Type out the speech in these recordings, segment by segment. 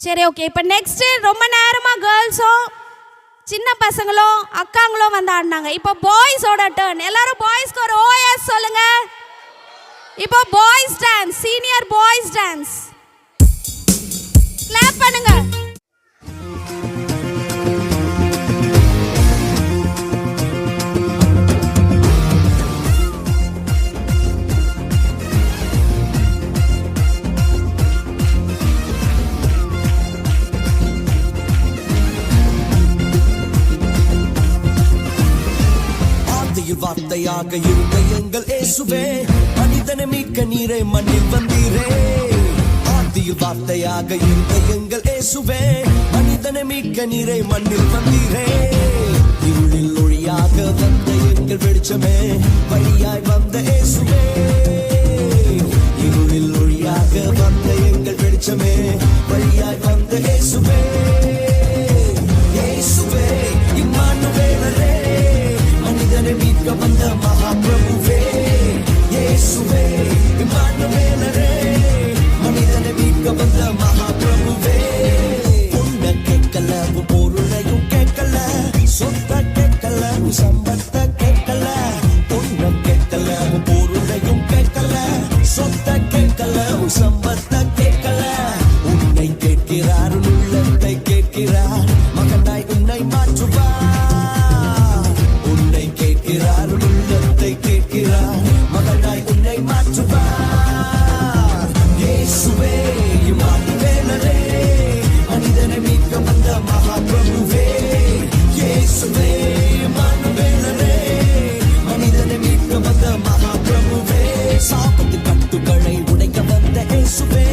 சரி, ஓகே. இப்போ நெக்ஸ்ட் ரொம்ப நேரமா கேர்ள்ஸும் சின்ன பசங்களும் அக்காங்களும் வந்து ஆடினாங்க. இப்போ பாய்ஸோட டர்ன். எல்லாரும் பாய்ஸ்க்கு ஒரு ஓஎஸ் சொல்லுங்க. இப்போ boys dance, senior boys dance. Clap பண்ணுங்க. வார்த்தையாக இருந்த எங்கள் இயேசுவே, மனிதனை மீட்க நீரே மண்ணில் வந்தீரே. ஆதியில் வார்த்தையாக இருந்த எங்கள் இயேசுவே, மனிதனை மீட்க நீரே மண்ணில் வந்தீரே. இருளில் ஒளியாக வந்த எங்கள் வெளிச்சமே, வழியாய் வந்த இயேசுவே. இருளில் ஒளியாக வந்த எங்கள் வெளிச்சமே, வழியாய் வந்த இயேசுவே. இயேசுவே இம்மானுவேலரே, மனிதனை மீட்க வந்த மகாபிரபுவே. இயேசுவே இம்மானுவேலரே, மனிதனை மீட்க வந்த மகாபிரபுவே. பொண்ண கேட்கல, பொருளையும் கேட்கல, சொத்த கேட்கல, சம்பத்த கேட்கல. பொண்ண கேட்கல, பொருளையும் கேட்கல, சொத்த கேட்கல, சம்பத்த கேட்கல. உன்னை கேட்கிறார், உள்ளத்தை கேட்கிறார், மகனாய் உன்னை மாற்றுவார். கேட்கிறார், மகனாய் உன்னை மாற்றுவார். இயேசுவே இம்மானுவேலரே, மனிதனை மீட்க வந்த மகாபிரபுவே. இயேசுவே இம்மானுவேலரே, மனிதனை மீட்க வந்த மகாபிரபுவே. சாபத்து கட்டுகளை உடைக்க வந்த இயேசுவே,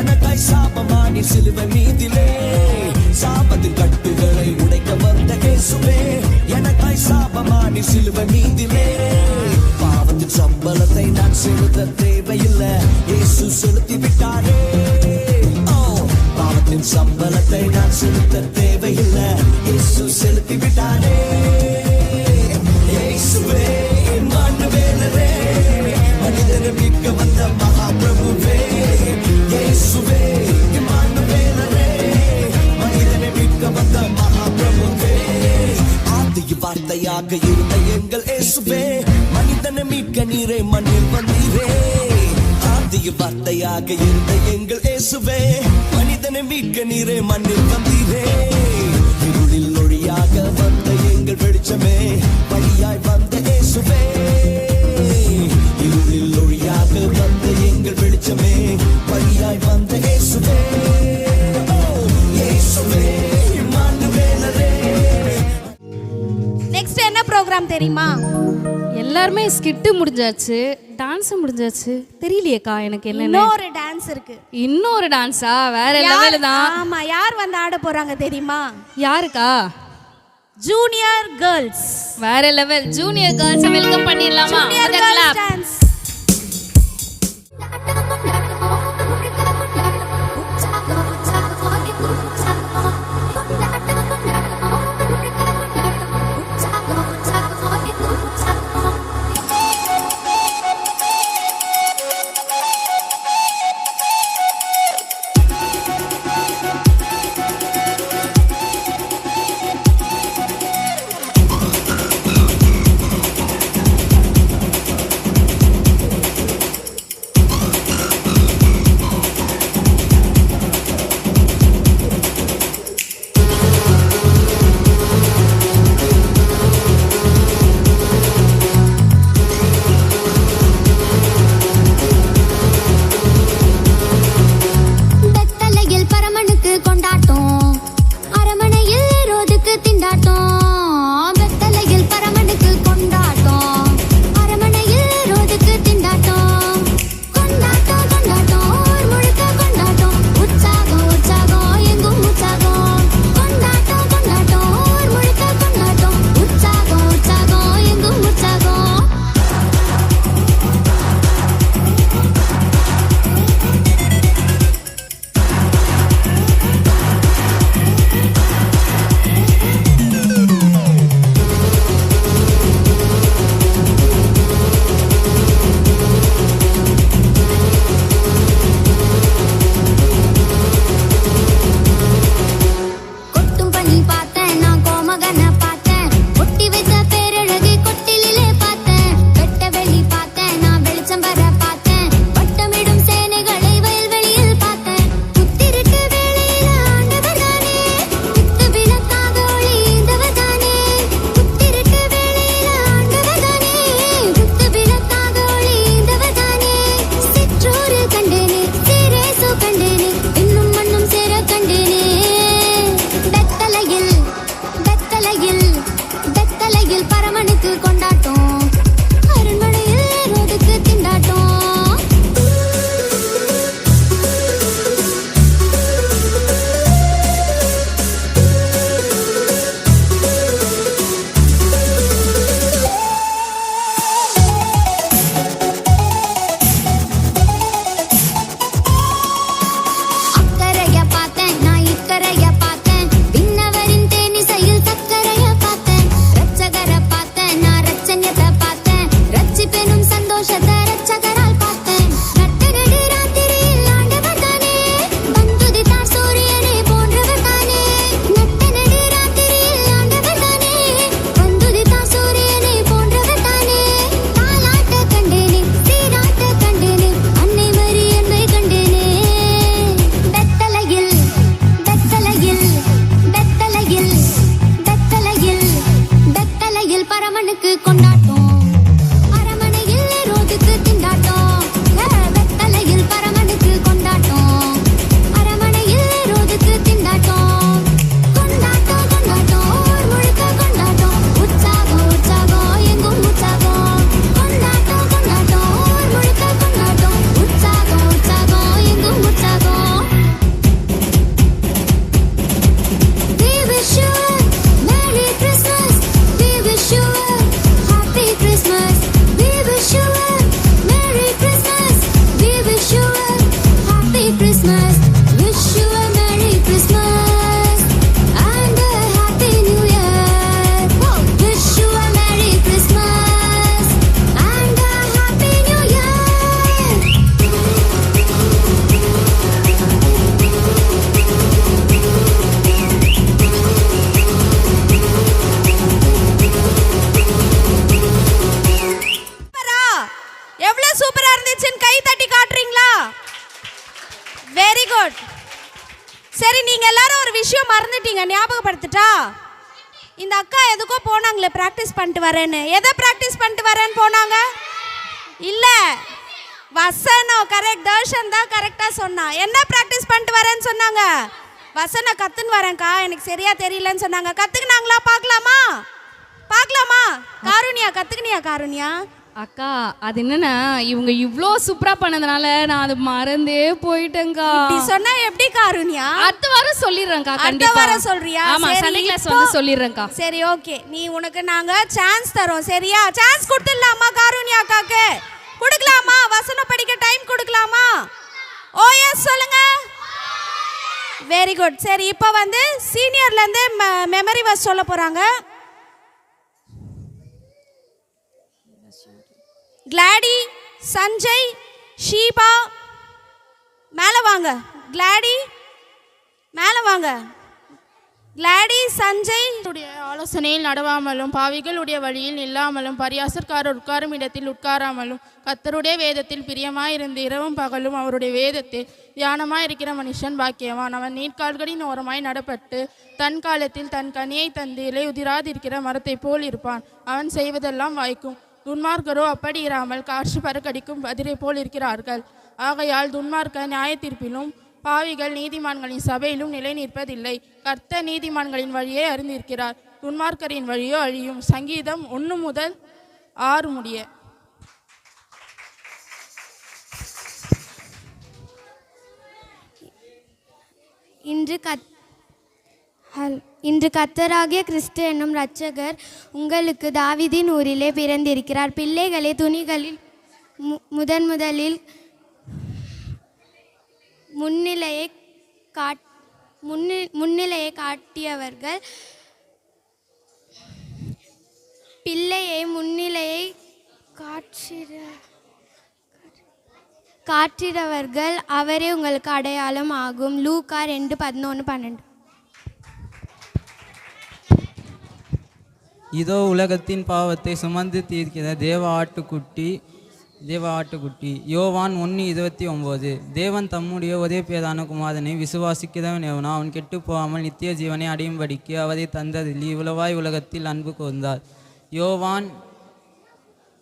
எனக்காய் சாபமானி சிலுவை மீதிலே. சாபத்து கட்டுகளை உடைக்க வந்த இயேசுவே, எனக்காய் சாபமானி சிலுவை மீதிலே. சம்பளத்தை நான் செலுத்த தேவையில்லை, இயேசு செலுத்தி விட்டாரே. பாவத்தின் சம்பளத்தை நான் செலுத்த தேவையில்லை, இயேசு செலுத்தி விட்டாரே. இயேசுவே இம்மானுவேலரே, மனிதனை மீட்க வந்த மகாபிரபுவே. இயேசுவே இம்மானுவேலரே, மனிதனை மீட்க வந்த மகாபிரபுவே. ஆதியில் வார்த்தையாக இருந்த எங்கள் இயேசுவே, மனிதனை மீட்க நீரே மண்ணில் வந்தீரே. ஆதியில் வார்த்தையாக இருந்த எங்கள் இயேசுவே, மனிதனை மீட்க நீரே மண்ணில் வந்தீரே. இருளில் ஒளியாக வந்த எங்கள் வெளிச்சமே, வழியாய் வந்த இயேசுவே. இருளில் ஒளியாக வந்த எங்கள் வெளிச்சமே, வழியாய் வந்த இயேசுவே. இயேசுவே இம்மானுவேலரே. நெக்ஸ்ட் என்ன ப்ரோக்ராம் தெரியுமா? எல்லாருமே ஸ்கிட்டு முடிஞ்சாச்சு, டான்ஸ் முடிஞ்சாச்சு. தெரியலையேக்கா எனக்கு என்ன. இன்னொரு டான்ஸ் இருக்கு. இன்னொரு டான்ஸா? வேற லெவல் தான். ஆமா, யார் வந்து ஆட போறாங்க தெரியுமா? யாருக்கா? Junior girls. வேற லெவல். ஜூனியர் கேர்ள்ஸ் வெல்கம் பண்ணிடலாமா? Junior girls dance. சரி நீங்க எல்லாரும் ஒரு விஷயம் மறந்துட்டீங்க, ஞாபகப்படுத்திட்டா. இந்த அக்கா எதுக்கோ போனாங்களே ப்ராக்டிஸ் பண்ணிட்டு வரேன்னு. எதை ப்ராக்டிஸ் பண்ணிட்டு வரேன்னு போனாங்க? இல்ல, வசனம் கரெக்ட். தர்ஷன் தான் கரெக்டா சொன்னா. என்ன ப்ராக்டிஸ் பண்ணிட்டு வரேன்னு சொன்னாங்க? வசனம் கத்துன்னு வரேன்க்கா, எனக்கு சரியா தெரியலன்னு சொன்னாங்க. கத்துக்கினாங்களா? பார்க்கலாமா? பார்க்கலாமா? காருண்யா கத்துக்கினியா? காருண்யா அக்கா அது என்னன்னா இவங்க இவ்ளோ சூப்பரா பண்ணதுனால நான் அது மறந்தே போயிட்டேன்க்கா. இப்படி சொன்னா எப்படி காருண்யா? அடுத்த வாரம் சொல்லிடுறேன்க்கா. அடுத்த கண்டிப்பா வாரம் சொல்றியா? ஆமா, சரி, சண்டே கிளாஸ் இப்போ- வந்து சொல்லிடுறேன்க்கா. சரி ஓகே, நீ உனக்கு நாங்க சான்ஸ் தரோம், சரியா? சான்ஸ் கொடுத்துடலாமா காருண்யா அக்காக்கு? கொடுக்கலாமா? வசனம் படிக்க டைம் கொடுக்கலாமா? ஓஎஸ் சொல்லுங்க. Very good. சரி, இப்போ வந்து சீனியர்ல இருந்து மெமரி வர்ஸ் சொல்ல போறாங்க. கிளாடி, சஞ்சய், ஷீபா மேலே வாங்க. கிளாடி மேலே வாங்க. கிளாடி, சஞ்சய். ஆலோசனையில் நடவாமலும் பாவிகளுடைய வழியில் நில்லாமலும் பரியாசற்காரர் உட்காரும் இடத்தில் உட்காராமலும் கர்த்தருடைய வேதத்தில் பிரியமாயிருந்து இரவும் பகலும் அவருடைய வேதத்தில் தியானமாயிருக்கிற மனுஷன் பாக்கியவான். அவன் நீர்க்கால்களின் ஓரமாய் நடப்பட்டு தன் காலத்தில் தன் கனியை தந்து இலை உதிராதிருக்கிற மரத்தை போல் இருப்பான். அவன் செய்வதெல்லாம் வாய்க்கும். துன்மார்க்கரோ அப்படி இராமல் காற்று பறக்கடிக்கும் பதிரை போல் இருக்கிறார்கள். ஆகையால் துன்மார்க்க நியாய தீர்ப்பிலும் பாவிகள் நீதிமான்களின் சபையிலும் நிலை நிற்பதில்லை. கர்த்தர் நீதிமான்களின் வழியை அறிந்திருக்கிறார், துன்மார்க்கரின் வழியோ அழியும். சங்கீதம் 1 முதல் 6 முடிய. இன்று கர்த்தராகிய கிறிஸ்து என்னும் இரட்சகர் உங்களுக்கு தாவீதின் ஊரிலே பிறந்திருக்கிறார். பிள்ளைகளே, துணிகளில் முதலில் முன்னிலையை காட்டியவர்கள் பிள்ளையை முன்னிலையை காட்டுகிறவர்கள் அவரே உங்களுக்கு அடையாளம் ஆகும். லூக்கா 2:11-12. இதோ உலகத்தின் பாவத்தை சுமந்து தீர்க்கிற தேவ ஆட்டுக்குட்டி. யோவான் 1:29. தேவன் தம்முடைய ஒரே பேரான குமாரனை விசுவாசிக்கிறவன் எவனோ அவன் கெட்டு போகாமல் நித்திய ஜீவனை அடையும்படிக்கு அவரை தந்ததில் இவ்வளவாய் உலகத்தில் அன்பு கூர்ந்தார். யோவான்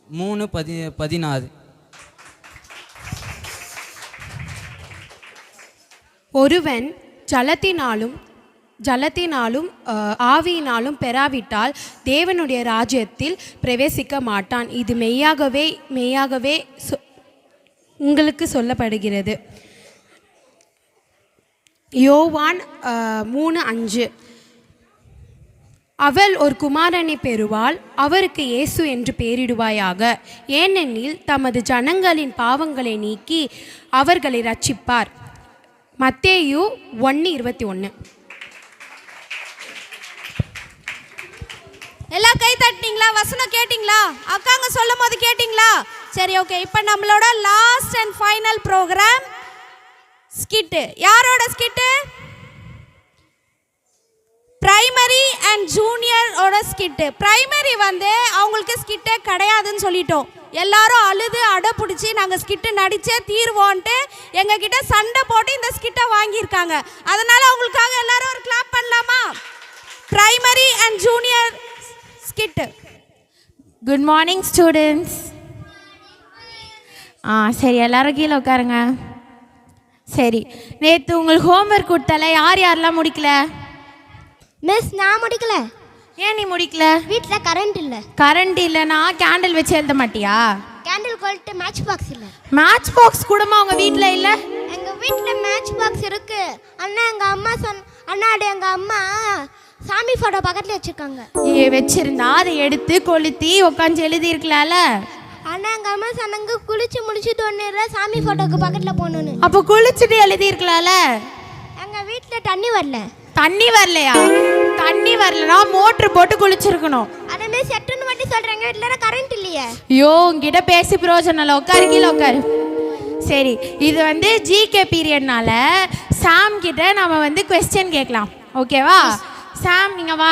3:16. ஒருவன் ஜலத்தினாலும் ஆவியினாலும் பெறாவிட்டால் தேவனுடைய ராஜ்யத்தில் பிரவேசிக்க மாட்டான். இது மெய்யாகவே உங்களுக்கு சொல்லப்படுகிறது. யோவான் 3:5. அவள் ஒரு குமாரனை பெறுவாள், அவருக்கு இயேசு என்று பெயரிடுவாயாக, ஏனெனில் தமது ஜனங்களின் பாவங்களை நீக்கி அவர்களை ரட்சிப்பார். மத்தேயு 1:21. எல்லாம் கை தட்டினீங்களா? வசனம் கேட்டிங்களா? அக்காங்க சொல்லும் போது கேட்டிங்களா? சரி ஓகே, இப்போ நம்மளோட last and final program skit. யாரோட ஸ்கிட்டு? பிரைமரி அண்ட் ஜூனியரோட ஸ்கிட்டு. பிரைமரி வந்து அவங்களுக்கு ஸ்கிட்டே கிடையாதுன்னு சொல்லிட்டோம். எல்லாரும் அழுது அடை பிடிச்சி நாங்கள் ஸ்கிட்டு நடிச்சே தீர்வோன்ட்டு எங்ககிட்ட சண்டை போட்டு இந்த ஸ்கிட்டை வாங்கியிருக்காங்க. அதனால அவங்களுக்காக எல்லாரும் ஒரு கிளாப் பண்ணலாமா? Primary and junior skit. Good morning students. சரி, எல்லாரும் கீழே உட்காருங்க. சரி, நேற்று உங்களுக்கு ஹோம்ஒர்க் கொடுத்தால யாரெல்லாம் முடிக்கல? மிஸ், நான் முடிக்கல. ஏன் நீ முடிக்கல? வீட்டில் கரண்ட் இல்லை. கரண்ட் இல்லைனா கேண்டில் வச்சு எழுத மாட்டியா? கேண்டில் கொல்ட்டு மேட்ச் பாக்ஸ் இல்லை. மேட்ச் பாக்ஸ் கூடமா உங்கள் வீட்டில் இல்லை? எங்கள் வீட்டில் மேட்ச் பாக்ஸ் இருக்கு. அண்ணா எங்கள் அம்மா சாமி ஃபோட்டோ பக்கத்தில் வச்சுருக்காங்க. வச்சிருந்தா அதை எடுத்து கொளுத்தி உட்காந்து எழுதியிருக்கலாம்ல. அண்ணா எங்கள் அம்மா சொன்னாங்க குளிச்சு முடிச்சு தோணுற சாமி ஃபோட்டோக்கு பக்கத்தில் போகணுன்னு. அப்போ குளிச்சுட்டு எழுதியிருக்கலாம்ல. எங்கள் வீட்டில் தண்ணி வரல. தண்ணி வரலையா? தண்ணி வரலனா மோட்ரு போட்டு குளிச்சிருக்கணும். அதே செட்டுன்னு மட்டும் சொல்கிறாங்க, வீட்டில் கரண்ட் இல்லையே. ஐயோ, உங்ககிட்ட பேசி பிரயோஜனம் இல்லை. உட்காரு, கீழே உட்காரு. சரி, இது வந்து ஜிகே பீரியட்னால சாம் கிட்ட நம்ம வந்து கொஸ்டின் கேட்கலாம். ஓகேவா? சாம், நீங்கள் வா.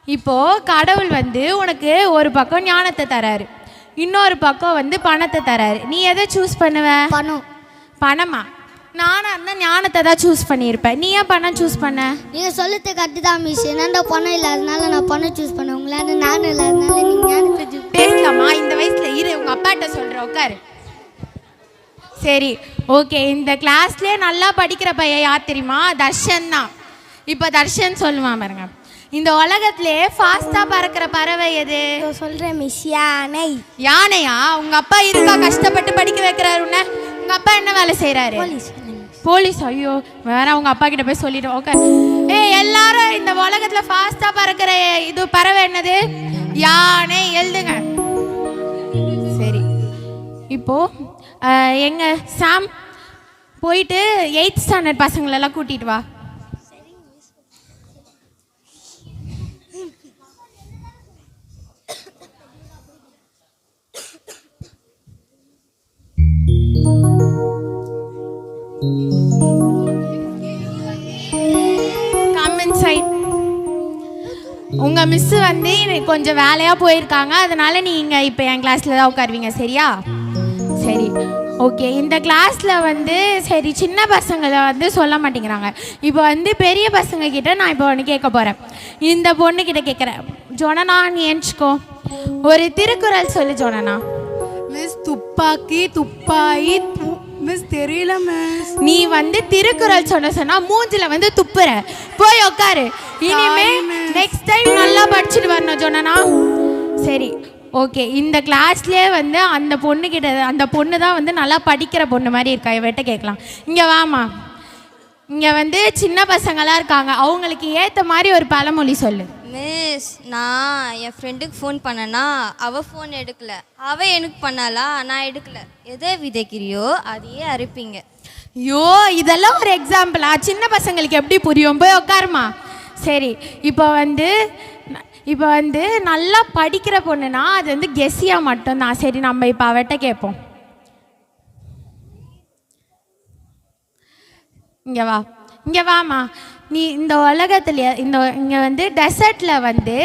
இப்போது கடவுள் வந்து உனக்கு ஒரு பக்கம் ஞானத்தை தராரு, இன்னொரு பக்கம் வந்து பணத்தை தராரு. நீ எதை சூஸ் பண்ணுவ? பணம். பணமா? நானாக இருந்தால் ஞானத்தை தான் சூஸ் பண்ணியிருப்பேன். நீ ஏன் பண்ண சூஸ் பண்ண? நீங்கள் சொல்லுறது கரெக்டு தான் மிஸ். என்னண்டா பணம் இல்லாதனால நான் பணம் சூஸ் பண்ணேன். உங்களால நானும் இல்லாதனால நீங்கள் ஞானத்தை சூஸ். பேசலாமா? இந்த வயசில் இரு, உங்கள் அப்பாட்ட சொல்கிறேன், உட்காரு. சரி, ஓகே. இந்த கிளாஸ்லேயே நல்லா படிக்கிற பையன் யார் தெரியுமா? தர்ஷன் தான். இப்போ தர்ஷன் சொல்லுவான் பாருங்க. இந்த உலகத்திலே ஃபாஸ்ட்டாக பறக்கிற பறவை எது? சொல்கிறேன் மிஸ், யானை. யானையா? உங்கள் அப்பா இருக்கா கஷ்டப்பட்டு படிக்க வைக்கிறாரு உன்ன? உங்கள் அப்பா என்ன வேலை செய்கிறாரு? போலீஸ். ஐயோ, வேற உங்க அப்பா கிட்ட போய் சொல்லிடுவோம். ஓகே. எல்லாரும் இந்த உலகத்துல ஃபாஸ்டா பறக்கிற இது பறவை என்னது? யானை. எழுதுங்க. சரி, இப்போ எங்க சாம் போயிட்டு 8th ஸ்டாண்டர்ட் பசங்களெல்லாம் கூட்டிட்டு வா. உங்கள் மிஸ்ஸு வந்து கொஞ்சம் வேலையாக போயிருக்காங்க, அதனால் நீங்கள் இப்போ என் கிளாஸில் தான் உட்காருவீங்க, சரியா? சரி, ஓகே. இந்த கிளாஸில் வந்து சரி சின்ன பசங்களை வந்து சொல்ல மாட்டேங்கிறாங்க. இப்போ வந்து பெரிய பசங்க கிட்ட நான் இப்போ ஒன்று கேட்க போகிறேன். இந்த பொண்ணுக்கிட்ட கேட்குறேன். ஜோனனா, நீ எஞ்சிக்கோ. ஒரு திருக்குறள் சொல்லு ஜோனனா. மிஸ் துப்பாக்கி துப்பாயி மிஸ் தெரியல மிஸ். நீ வந்து திருக்குறள் சொன்னா மூஞ்சில வந்து துப்புற. போய் உட்காரு. இனிமே நெக்ஸ்ட் டைம் நல்லா படிச்சுட்டு வரணும் ஜோனனா. சரி, ஓகே. இந்த கிளாஸ்லேயே வந்து அந்த பொண்ணு தான் வந்து நல்லா படிக்கிற பொண்ணு மாதிரி இருக்கா. இவட்ட கேட்கலாம். இங்கே வாமா. இங்கே வந்து சின்ன பசங்களாம் இருக்காங்க, அவங்களுக்கு ஏற்ற மாதிரி ஒரு பழமொழி சொல்லு. மிஸ், நான் என் ஃப்ரெண்டுக்கு ஃபோன் பண்ணேன்னா அவள் ஃபோன் எடுக்கல, அவள் எனக்கு பண்ணாலா, நான் எடுக்கல. எதை விதைக்கிறியோ அதையே அறுப்பீங்க. ஐயோ, இதெல்லாம் ஒரு எக்ஸாம்பிளா? சின்ன பசங்களுக்கு எப்படி புரியும்? போய் உட்காருமா. சரி, இப்போ வந்து நல்லா படிக்கிற பொண்ணுனா அது வந்து கெஸ்ஸியாக மட்டும்தான். சரி, நம்ம இப்போ அவட்ட கேட்போம். இங்கே வாமா. நீ இந்த உலகத்துல இங்கே வந்து டெசர்ட்டில் வந்து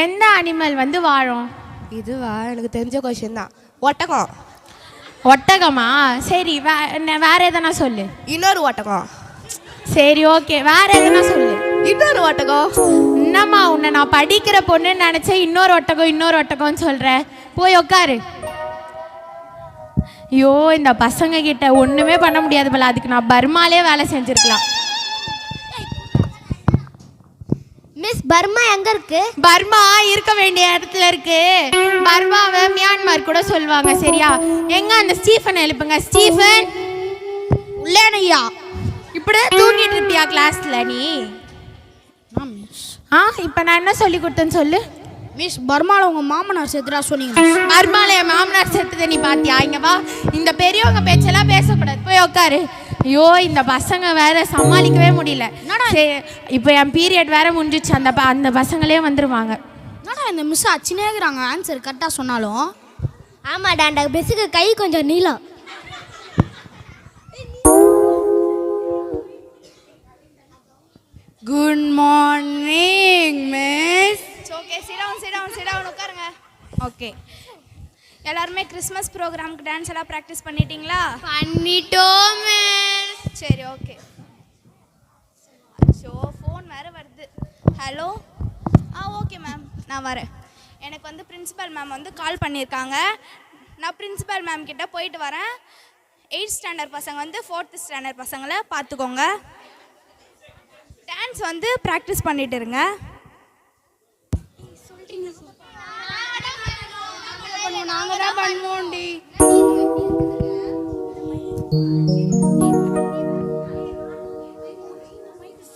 எந்த அனிமல் வந்து வாழும்? இதுவா? எனக்கு தெரிஞ்ச கொஷின் தான். ஒட்டகம். ஒட்டகமா? சரி, வேற எதனா சொல்லு. இன்னொரு ஒட்டகம். சரி, ஓகே. வேற எதனா சொல்லு. இன்னொரு ஒட்டகம். என்னம்மா, உன்னை நான் படிக்கிற பொண்ணுன்னு நினச்சேன் இன்னொரு ஒட்டகம்னு சொல்கிறேன். போய் உட்காரு. ஐயோ, இந்த பசங்க கிட்ட ஒன்றுமே பண்ண முடியாது போல. அதுக்கு நான் பர்மாலே வேலை செஞ்சுருக்கலாம். மிஸ், பர்மா எங்க இருக்கு? பர்மா இருக்க வேண்டிய இடத்துல இருக்கு. பர்மாவை மியான்மர் கூட சொல்லுவாங்க, சரியா? எங்க அந்த ஸ்டீஃபன் எழுப்புங்க. ஸ்டீஃபன் உள்ளேனையா? இப்படி தூங்கிட்டு இருப்பியா கிளாஸ்ல நீ? இப்போ நான் என்ன சொல்லி கொடுத்தேன்னு சொல்லு. மிஸ், பர்மாவில் உங்கள் மாமனார் செத்துறா சொன்னீங்க. பர்மாவில் என் மாமனார் செத்துதை நீ பார்த்தியா? இங்க வா. இந்த பெரியவங்க பேச்செல்லாம் பேசக்கூடாது. போய் உட்காரு. ஐயோ, இந்த பசங்க வேற சமாளிக்கவே முடியல. சரி, இப்போ என் பீரியட் வேற முடிஞ்சிச்சு. அந்த பசங்களே வந்துருவாங்க. என்னடா இந்த மிஸ் அச்சினே இருக்கிறாங்க ஆன்சர் கரெக்டாக சொன்னாலும்? ஆமாடா, அந்த மிஸ்ஸுக்கு கை கொஞ்சம் நீளம். Good morning miss. Okay, sit down உட்காருங்க. ஓகே, எல்லாருமே கிறிஸ்மஸ் ப்ரோக்ராமுக்கு டான்ஸ் எல்லாம் ப்ராக்டிஸ் பண்ணிட்டீங்களா? பண்ணிட்டோம் மிஸ். சரி, ஓகே. ஷோ ஃபோன் வேறு வருது. ஹலோ. ஓகே மேம், நான் வரேன். எனக்கு வந்து பிரின்சிபல் மேம் வந்து கால் பண்ணியிருக்காங்க. நான் பிரின்சிபல் மேம் கிட்ட போயிட்டு வரேன். 8th ஸ்டாண்டர்ட் பசங்க வந்து 4th ஸ்டாண்டர்ட் பசங்களை பார்த்துக்கோங்க. டான்ஸ் வந்து ப்ராக்டிஸ் பண்ணிட்டு இருங்க. நாங்கள் தான் பண்ணுவோண்டி.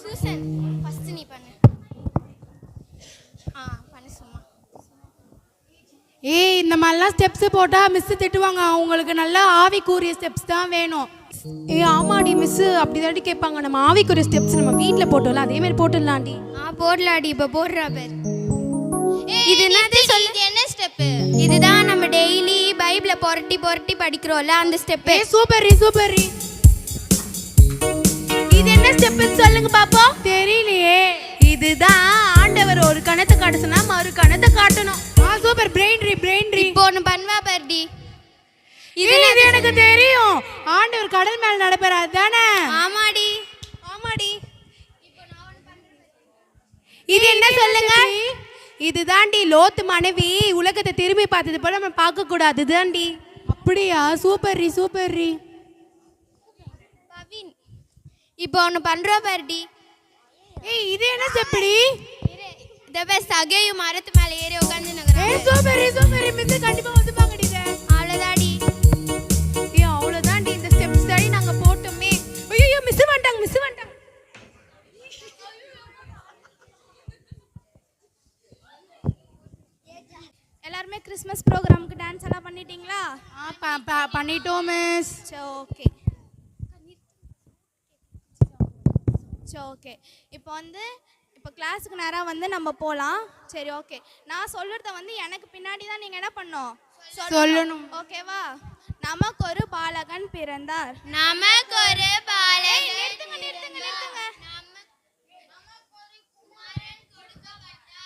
சூசன், ஃபர்ஸ்ட் நீ பண்ணு. பண்ணு சும்மா. இந்த மாதிரிலாம் ஸ்டெப்ஸ் போட்டால் மிஸ்ஸு திட்டுவாங்க. அவங்களுக்கு நல்லா ஆவிக்குரிய ஸ்டெப்ஸ் தான் வேணும். ஆமாடி மிஸ்ஸு அப்படி தாண்டி கேட்பாங்க. நம்ம ஆவிக்குரிய ஸ்டெப்ஸ் நம்ம வீட்டில் போட்டோம்ல, அதே மாதிரி போட்டுடலாண்டி. போடலாடி. இப்போ போடுறா பேர். இது என்னது சொல்லு. இது என்ன ஸ்டெப்? இதுதான் நம்ம டெய்லி பைபிளை புரட்டி படிக்கிறோம்ல, அந்த ஸ்டெப். Super super. இது என்ன ஸ்டெப்னு சொல்லுங்க பாப்போம். தெரியலையே. இதுதான் ஆண்டவர் ஒரு கணத்தை காட்டுனா மறு கணத்தை காட்டணும். சூப்பர். Brain tree. இப்போ ஒன்று பண்ணுவா பர்டி. இது எனக்கு தெரியும். ஆண்டவர் கடல் மேல நடப்பாரு அதானே? ஆமாடி. ஆமாடி. இது என்ன சொல்லுங்க? இதுதான்டி லோத்து மனைவி உலகத்தை திரும்பி பார்த்தது போல நம்ம பார்க்க கூடாது தான்டி. அப்படியா? சூப்பர் ரீ சூப்பர் ரீ. பவின் இப்போ ஒன்று பண்ணுறோம் பாருடி. ஏய் இது என்ன செப்படி? இந்த பேர் சகையும் மரத்து மேலே ஏறி உட்காந்து நகரம். ஏய் சூப்பர் ரீ சூப்பர் ரீ. மிஸ் கண்டிப்பா வந்து பாக்கடி. அவ்வளோதாடி. ஏய் அவ்வளவுதான்டி. இந்த ஸ்டெப்ஸ் தாடி நாங்க போட்டோமே. ஐயோ மிஸ் வந்துட்டாங்க மிஸ் வந்துட்டாங்க. எல்லாருமே கிறிஸ்மஸ் ப்ரோக்ராமுக்கு டான்ஸ் எல்லாம் பண்ணிட்டீங்களா? பண்ணிட்டோம் மிஸ். சரி ஓகே. சரி ஓகே. இப்போ கிளாஸுக்கு நேராக வந்து நம்ம போகலாம். சரி ஓகே. நான் சொல்கிறத வந்து எனக்கு பின்னாடி தான் நீங்கள் என்ன பண்ணணும் சொல்லணும். ஓகேவா? நமக்கு ஒரு பாலகன் பிறந்தார். நமக்கு ஒரு பாலகன். நிறுத்துங்க நிறுத்துங்க நிறுத்துங்க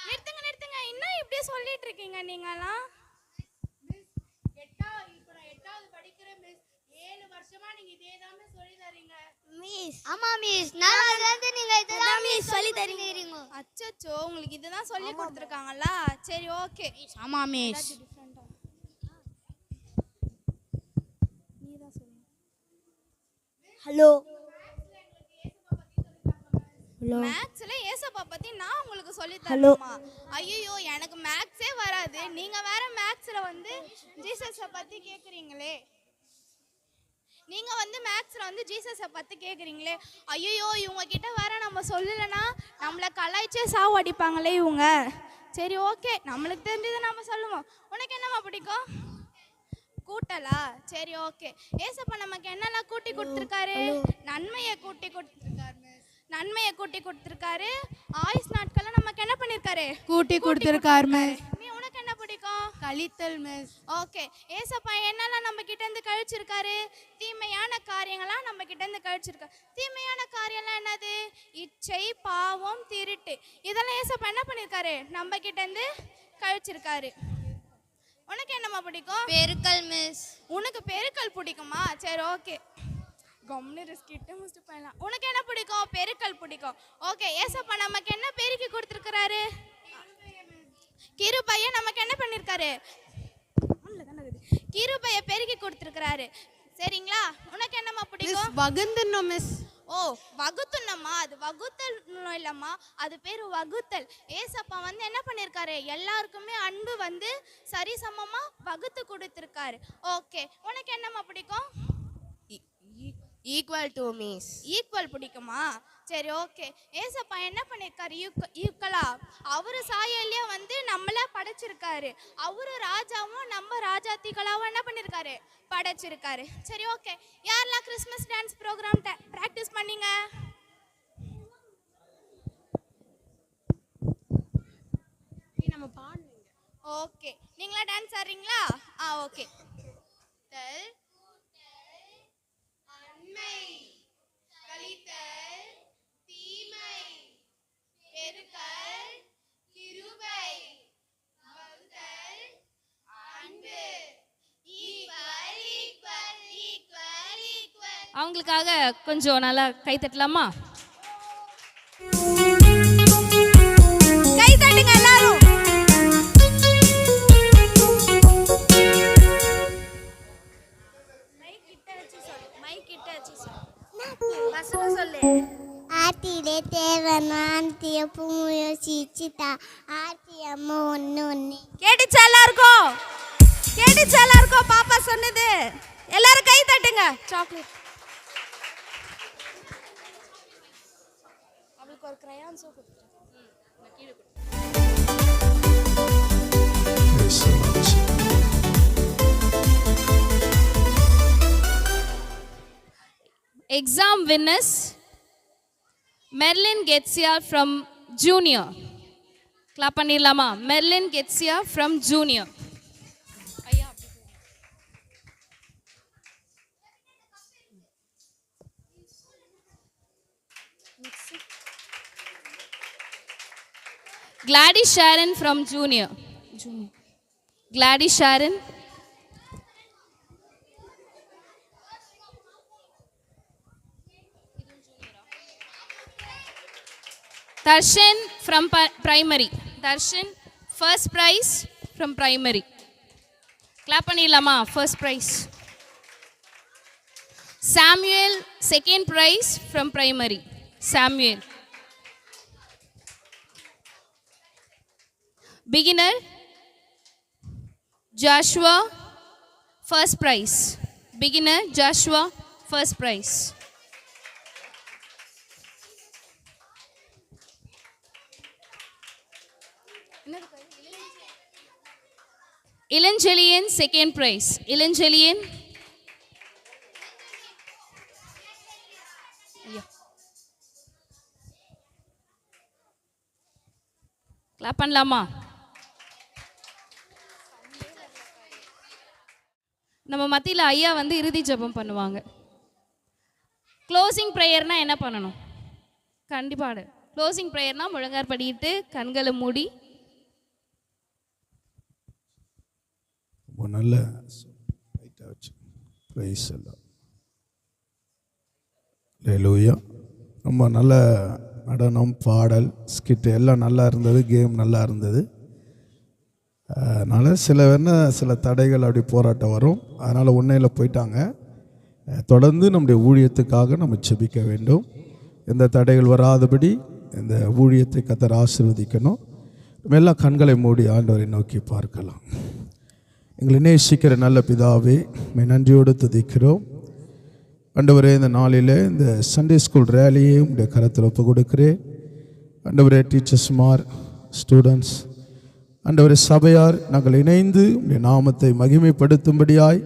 நிறுத்துங்க நிறுத்துங்க. இன்னும் இப்படி சொல்லிட்டு இருக்கீங்க நீங்களாம்? ஆமா மிஸ், நான் வந்து நீங்க இதுதான் மிஸ் சொல்லி தரீங்க. அச்சச்சோ, உங்களுக்கு இதுதான் சொல்லி கொடுத்துருக்காங்களா? சரி ஓகே. ஆமா மிஸ். ஹலோ மேக்ஸ்ல ஏசப்பா பத்தி நான் உங்களுக்கு சொல்லி தரணுமா? ஐயோ எனக்கு மேக்ஸே வராது. நீங்க வேற மேக்ஸ்ல வந்து ஜீசஸ பத்தி கேக்குறீங்களே. நீங்க வந்து மேக்ஸ்ல வந்து ஜீசஸ பத்தி கேக்குறீங்களே. ஐயோ இவங்க கிட்ட வேற நம்ம சொல்லலனா நம்மள கலாய்ச்சே சாவடிப்பாங்களே இவங்க. சரி ஓகே, நம்மளுக்கு தெரிஞ்சதை நம்ம சொல்லுவோம். உனக்கு என்னமா பிடிக்கும்? கூட்டலா? சரி ஓகே. ஏசப்பா நமக்கு என்னெல்லாம் கூட்டி கொடுத்துருக்காரு? நன்மையை கூட்டி கொடுத்துருக்காரு. நன்மையை கூட்டி கொடுத்துருக்காரு. ஆயுஸ் நாட்களை நமக்கு என்ன பண்ணிருக்காரு? கூட்டி கொடுத்துருக்காரு மிஸ். நீ உனக்கு என்ன பிடிக்கும்? கழித்தல் மிஸ். ஓகே. ஏசப்பா என்னெல்லாம் நம்ம கிட்ட இருந்து கழிச்சிருக்காரு? தீமையான காரியங்களாம் நம்ம கிட்ட இருந்து கழிச்சிருக்காரு. தீமையான காரியம்லாம் என்னது? இச்சை, பாவம், திருட்டு, இதெல்லாம் ஏசப்பா என்ன பண்ணிருக்காரு? நம்ம கிட்ட இருந்து கழிச்சிருக்காரு. உனக்கு என்னம்மா பிடிக்கும்? பெருக்கல் மிஸ். உனக்கு பெருக்கல் பிடிக்குமா? சரி ஓகே. கம்னு ரிஸ்கிட்ட முடிச்சு போயிடலாம். உனக்கு என்ன பிடிக்கும்? பெருக்கல் பிடிக்கும். ஓகே. ஏசப்பா நமக்கு என்ன பெருக்கி கொடுத்துருக்காரு? கிருபையை நமக்கு என்ன பண்ணிருக்காரு? கிருபையை பெருக்கி கொடுத்துருக்காரு. சரிங்களா? உனக்கு என்னம்மா பிடிக்கும்? வகுந்தணும் மிஸ். ஓ வகுத்துனம்மா, அது வகுத்தல் இல்லம்மா, அது பேரு வகுத்தல். ஏசப்பா வந்து என்ன பண்ணிருக்காரு? எல்லாருக்குமே அன்பு வந்து சரிசமமா வகுத்து கொடுத்துருக்காரு. ஓகே. உனக்கு என்னம்மா பிடிக்கும்? Equal to miss. ஈக்குவல் பிடிக்குமா? சரி ஓகே. ஏசப்பா என்ன பண்ணிருக்காரு? ஈக்குவலா அவரு சாயல்லே வந்து நம்மள படைச்சிருக்காரு. அவரு ராஜாவும் நம்ம ராஜாத்திகளாவும் என்ன பண்ணிருக்காரு? படைச்சிருக்காரு. சரி ஓகே. யாரெல்லாம் கிறிஸ்மஸ் டான்ஸ் ப்ரோக்ராம் பிராக்டிஸ் பண்ணீங்க? நம்ம பாடுங்க. ஓகே. நீங்களா டான்ஸ் ஆடுறீங்களா? ஓகே. நன்மை, கழித்தல், தீமை, பெருக்கல், கிருபை, வகுத்தல், அன்பு, ஈக்குவல் ஈக்குவல் ஈக்குவல் ஈக்குவல். அவங்களுக்காக கொஞ்சம் நல்லா கை தட்டலாமா? கை தட்டுங்க எல்லாரும். ஆத்திலே தேவனாந்திய பூமுயோசிச்சுதா ஆத்தி அம்மா ஒன்று ஒன்று. கேட்டுச்சா எல்லாருக்கும்? கேட்டுச்சா எல்லாருக்கும் பாப்பா சொன்னது? எல்லாரும் கை தட்டுங்க. சாக்லேட் அவளுக்கு ஒரு கிரையான்ஸ் கொடுத்துட்டேன். Exam winners Merlin Getsia from Junior. Clap பண்ணிடலாமா? Merlin Getsia from Junior. Gladys Sharon from Junior. Gladys Sharon. Darshan from primary. Darshan first prize from primary. Clap பண்ணிடலாமா? First prize. Samuel second prize from primary. Samuel. Beginner Joshua first prize. Beginner Joshua first prize. Ilanchezhiyan second prize. Ilanchezhiyan. Clap பண்ணலாமா? நம்ம மத்தியில் ஐயா வந்து இறுதி ஜெபம் பண்ணுவாங்க. Closing ப்ரேயர்னா என்ன பண்ணணும்? கண்டிப்பாக க்ளோசிங் ப்ரேயர்னா முழங்கார் படிட்டு கண்களை மூடி நல்ல ப்ரைஸ் எல்லாம். ஹல்லேலூயா. ரொம்ப நல்ல நடனம், பாடல், ஸ்கிட்டு எல்லாம் நல்லா இருந்தது. கேம் நல்லா இருந்தது. அதனால் சில தடைகள் அப்படி போராட்டம் வரும். அதனால் உண்மையில் போயிட்டாங்க. தொடர்ந்து நம்முடைய ஊழியத்துக்காக நம்ம ஜெபிக்க வேண்டும். எந்த தடைகள் வராதபடி இந்த ஊழியத்தை கர்த்தர் ஆசீர்வதிக்கணும். நம்ம எல்லாம் கண்களை மூடி ஆண்டவரை நோக்கி பார்க்கலாம். எங்களை நேசிக்கிற நல்ல பிதாவே, நன்றியோடு துதிக்கிறோம். ஆண்டவரே, இந்த நாளில் இந்த சண்டே ஸ்கூல் ரேலியை உடைய கரத்தில் ஒப்பு கொடுக்கிறேன். ஆண்டவரே, டீச்சர்ஸ்மார், ஸ்டூடெண்ட்ஸ், ஆண்டவரே, சபையார், நாங்கள் இணைந்து உடைய நாமத்தை மகிமைப்படுத்தும்படியாய்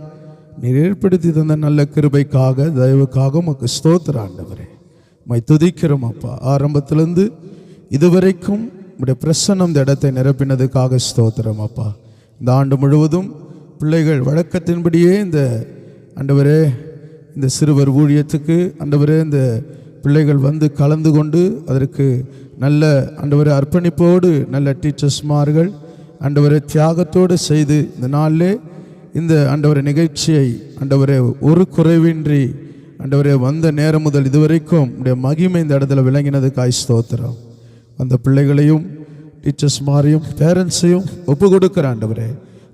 நீர் ஏற்படுத்தி தந்த நல்ல கிருபைக்காக, தயவுக்காக உமக்கு ஸ்தோத்திரம். ஆண்டவரே, உம்மை துதிக்கிறோம் அப்பா. ஆரம்பத்திலிருந்து இதுவரைக்கும் உடைய பிரசன்னம் இந்த இடத்தை நிரப்பினதுக்காக ஸ்தோத்திரம் அப்பா. இந்த ஆண்டு முழுவதும் பிள்ளைகள் வழக்கத்தின்படியே இந்த ஆண்டவரே இந்த சிறுவர் ஊழியத்துக்கு ஆண்டவரே இந்த பிள்ளைகள் வந்து கலந்து கொண்டு அதற்கு நல்ல ஆண்டவரே அர்ப்பணிப்போடு நல்ல டீச்சர்ஸ்மார்கள் ஆண்டவரே தியாகத்தோடு செய்து இந்த நாளிலே இந்த ஆண்டவரே நிகழ்ச்சியை ஆண்டவரே ஒரு குறைவின்றி ஆண்டவரே வந்த நேரம் முதல் இதுவரைக்கும் உடைய மகிமை இந்த இடத்துல விளங்கினதுக்காய் ஸ்தோத்திரம். அந்த பிள்ளைகளையும் டீச்சர்ஸ்மாரையும் பேரண்ட்ஸையும் ஒப்பு கொடுக்கிற ஆண்டவரே,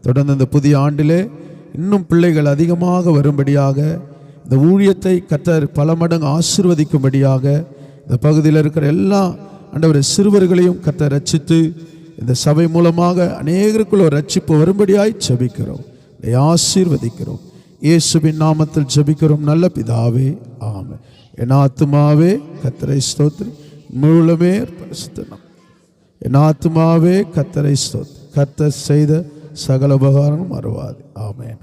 தொடர்ந்து இந்த புதிய ஆண்டிலே இன்னும் பிள்ளைகள் அதிகமாக வரும்படியாக இந்த ஊழியத்தை கர்த்தர் பல மடங்கு ஆசீர்வதிக்கும்படியாக இந்த பகுதியில் இருக்கிற எல்லா ஆண்டவரே சிறுவர்களையும் கர்த்தர் ரட்சித்து இந்த சபை மூலமாக அநேகருக்குள்ள ஒரு ரட்சிப்பு வரும்படியாய் ஜெபிக்கிறோம், ஆசீர்வதிக்கிறோம். இயேசுவின் நாமத்தில் ஜெபிக்கிறோம் நல்ல பிதாவே, ஆமென். என் ஆத்துமாவே கர்த்தரை ஸ்தோத்திரி, முழுமே பரிசுத்தம். என் ஆத்துமாவே கர்த்தரை ஸ்தோத்திரி, கர்த்தர் செய்த சகல உபகாரம் மறவாது. ஆமென்.